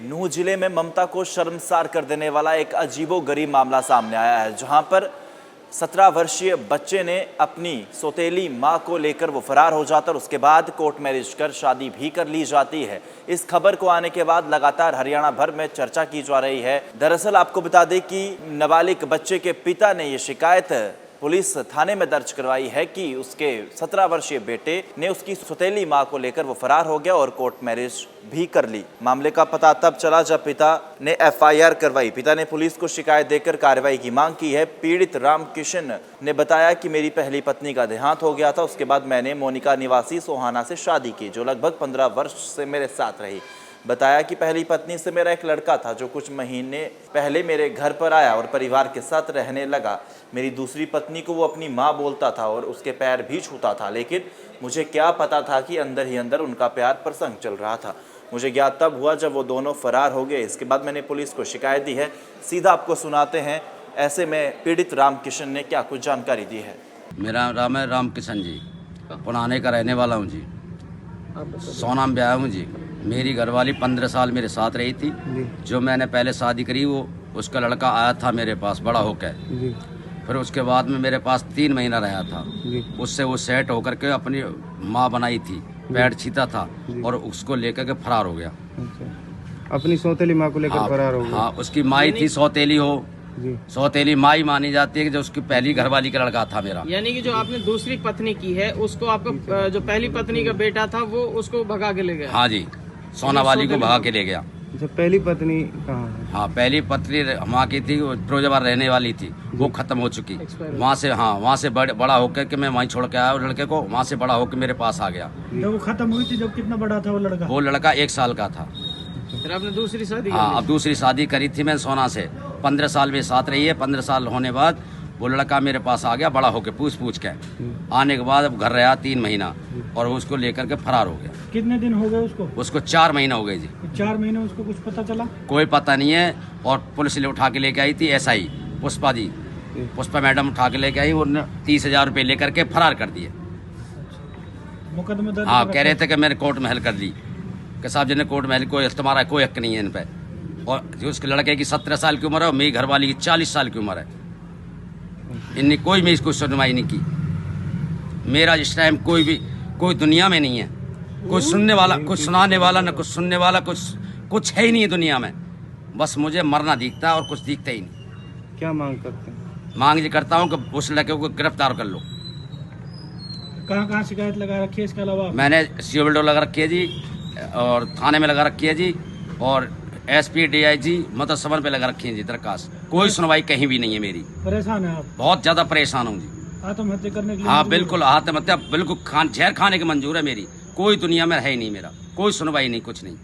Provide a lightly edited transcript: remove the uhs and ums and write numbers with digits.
नूह जिले में ममता को शर्मसार कर देने वाला एक अजीबोगरीब मामला सामने आया है, जहां पर 17 वर्षीय बच्चे ने अपनी सौतेली मां को लेकर वो फरार हो जाता और उसके बाद कोर्ट मैरिज कर शादी भी कर ली जाती है। इस खबर को आने के बाद लगातार हरियाणा भर में चर्चा की जा रही है। दरअसल आपको बता दें कि नाबालिग बच्चे के पिता ने ये शिकायत पुलिस थाने में दर्ज करवाई है कि उसके 17 वर्षीय बेटे ने उसकी सौतेली मां को लेकर वो फरार हो गया और कोर्ट मैरिज भी कर ली। मामले का पता तब चला जब पिता ने FIR करवाई। पिता ने पुलिस को शिकायत देकर कार्रवाई की मांग की है। पीड़ित रामकिशन ने बताया कि मेरी पहली पत्नी का देहांत हो गया था, उसके बाद मैंने मोनिका निवासी सोहाना से शादी की, जो लगभग 15 वर्ष से मेरे साथ रही। बताया कि पहली पत्नी से मेरा एक लड़का था जो कुछ महीने पहले मेरे घर पर आया और परिवार के साथ रहने लगा। मेरी दूसरी पत्नी को वो अपनी माँ बोलता था और उसके पैर भी छूता था, लेकिन मुझे क्या पता था कि अंदर ही अंदर उनका प्यार प्रसंग चल रहा था। मुझे ज्ञात तब हुआ जब वो दोनों फरार हो गए। इसके बाद मैंने पुलिस को शिकायत दी है। सीधा आपको सुनाते हैं ऐसे में पीड़ित रामकिशन ने क्या कुछ जानकारी दी है। मेरा नाम है रामकिशन जी, पुराने का रहने वाला हूँ जी, सोना में ब्याह हूँ जी। मेरी घरवाली 15 साल मेरे साथ रही थी। जो मैंने पहले शादी करी वो उसका लड़का आया था मेरे पास बड़ा होकर, फिर उसके बाद में मेरे पास 3 महीना रहा था। उससे वो सेट होकर के अपनी माँ बनाई थी, पैर छीता था और उसको लेकर के फरार हो गया। अपनी सौतेली माँ को लेकर फरार हो गया। हाँ, उसकी माँ थी सौतेली हो, सौतेली माँ ही मानी जाती है कि जो उसकी पहली घरवाली का लड़का था मेरा। यानी कि जो आपने दूसरी पत्नी की है उसको आपका जो पहली पत्नी का बेटा था वो उसको भगा के ले गया। हाँ जी, सोना वाली को भगा के ले गया। अच्छा, पहली पत्नी कहाँ है? हाँ, पहली पत्नी माँ की थी, फिरोजाबाद रहने वाली थी, वो खत्म हो चुकी। वहाँ से वहाँ से बड़ा होकर के मैं वहीं छोड़ के आया और लड़के को वहाँ से बड़ा होकर मेरे पास आ गया। जब वो खत्म हुई थी, जब कितना बड़ा था वो लड़का? वो लड़का 1 साल का था। फिर आपने दूसरी शादी हाँ, अब दूसरी शादी करी थी मैं सोना से। 15 साल में साथ रही है। 15 साल होने बाद वो लड़का मेरे पास आ गया बड़ा होके, पूछ के आने के बाद अब घर रहा 3 महीना और उसको लेकर के फरार हो गया। कितने दिन हो गए उसको? उसको 4 महीना हो गए जी। 4 महीने उसको कुछ पता चला? कोई पता नहीं है। और पुलिस ले उठा के लेके आई थी SI पुष्पा जी, पुष्पा मैडम उठा के लेके आई, उन्होंने 30,000 रुपये लेकर के फरार कर दिए। मुकदमा दर्ज? हाँ, कह रहे थे कि मैंने कोर्ट महल कर ली, कि साहब जी ने कोर्ट महल कोई तुम्हारा कोई हक नहीं है इन पे। और जो उसके लड़के की 17 साल की उम्र है और मेरी घरवाली की 40 साल की उम्र है। इनने कोई मेरी इसको सुनवाई नहीं की। मेरा इस टाइम कोई दुनिया में नहीं है, कोई सुनने वाला, कुछ सुनाने वाला, न कुछ सुनने वाला, कुछ है ही नहीं है दुनिया में। बस मुझे मरना दिखता है और कुछ दिखता ही नहीं। क्या मांग करते हैं? मांग ये करता हूँ कि उस लड़के को गिरफ्तार कर लो। कहाँ शिकायत लगा रखी है इसके अलावा? मैंने COVIDO लगा रखी है जी, और थाने में लगा रखी है जी, और SP DIG मतलब समन पे लगा रखी है जी दरखास्त। कोई सुनवाई कहीं भी नहीं है मेरी। परेशान है आप? बहुत ज्यादा परेशान हूँ जी। आत्महत्या करने के लिए? हाँ बिल्कुल, आत्महत्या बिल्कुल, जहर खाने की मंजूर है मेरी। कोई दुनिया में है ही नहीं मेरा, कोई सुनवाई नहीं, कुछ नहीं।